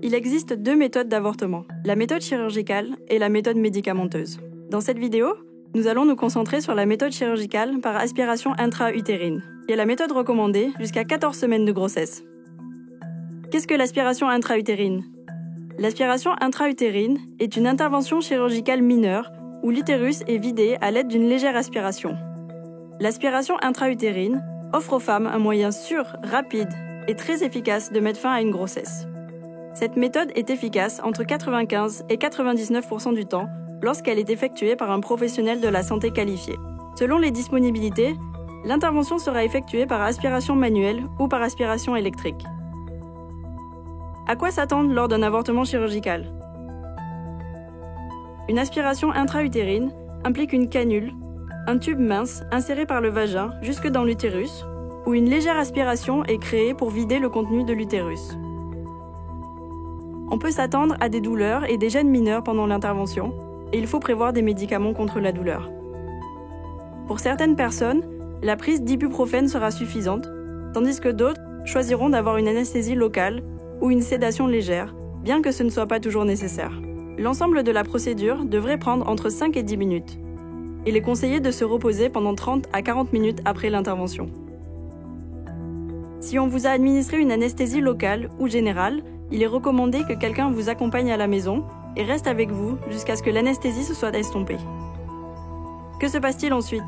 Il existe deux méthodes d'avortement, la méthode chirurgicale et la méthode médicamenteuse. Dans cette vidéo, nous allons nous concentrer sur la méthode chirurgicale par aspiration intra-utérine, qui est la méthode recommandée jusqu'à 14 semaines de grossesse. Qu'est-ce que l'aspiration intra-utérine ? L'aspiration intra-utérine est une intervention chirurgicale mineure où l'utérus est vidé à l'aide d'une légère aspiration. L'aspiration intra-utérine offre aux femmes un moyen sûr, rapide et très efficace de mettre fin à une grossesse. Cette méthode est efficace entre 95 et 99% du temps lorsqu'elle est effectuée par un professionnel de la santé qualifié. Selon les disponibilités, l'intervention sera effectuée par aspiration manuelle ou par aspiration électrique. À quoi s'attendre lors d'un avortement chirurgical ? Une aspiration intra-utérine implique une canule, un tube mince inséré par le vagin jusque dans l'utérus, où une légère aspiration est créée pour vider le contenu de l'utérus. On peut s'attendre à des douleurs et des gènes mineurs pendant l'intervention, et il faut prévoir des médicaments contre la douleur. Pour certaines personnes, la prise d'ibuprofène sera suffisante, tandis que d'autres choisiront d'avoir une anesthésie locale ou une sédation légère, bien que ce ne soit pas toujours nécessaire. L'ensemble de la procédure devrait prendre entre 5 et 10 minutes. Il est conseillé de se reposer pendant 30 à 40 minutes après l'intervention. Si on vous a administré une anesthésie locale ou générale, il est recommandé que quelqu'un vous accompagne à la maison et reste avec vous jusqu'à ce que l'anesthésie se soit estompée. Que se passe-t-il ensuite ?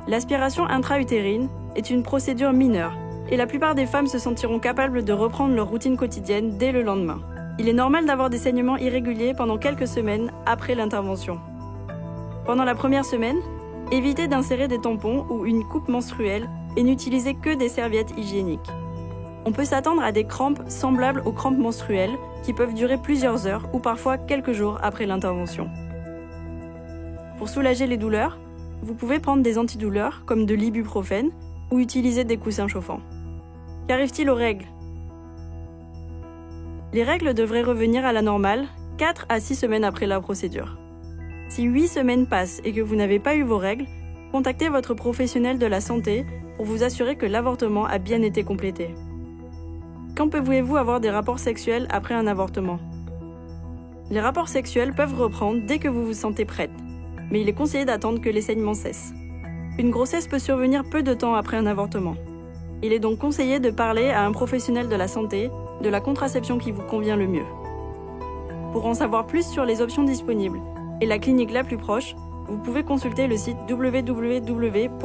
L'aspiration intra-utérine est une procédure mineure et la plupart des femmes se sentiront capables de reprendre leur routine quotidienne dès le lendemain. Il est normal d'avoir des saignements irréguliers pendant quelques semaines après l'intervention. Pendant la première semaine, évitez d'insérer des tampons ou une coupe menstruelle et n'utilisez que des serviettes hygiéniques. On peut s'attendre à des crampes semblables aux crampes menstruelles qui peuvent durer plusieurs heures ou parfois quelques jours après l'intervention. Pour soulager les douleurs, vous pouvez prendre des antidouleurs comme de l'ibuprofène ou utiliser des coussins chauffants. Qu'arrive-t-il aux règles ? Les règles devraient revenir à la normale 4 à 6 semaines après la procédure. Si 8 semaines passent et que vous n'avez pas eu vos règles, contactez votre professionnel de la santé pour vous assurer que l'avortement a bien été complété. Quand pouvez-vous avoir des rapports sexuels après un avortement ? Les rapports sexuels peuvent reprendre dès que vous vous sentez prête, mais il est conseillé d'attendre que les saignements cessent. Une grossesse peut survenir peu de temps après un avortement. Il est donc conseillé de parler à un professionnel de la santé de la contraception qui vous convient le mieux. Pour en savoir plus sur les options disponibles et la clinique la plus proche, vous pouvez consulter le site www.ippf.org.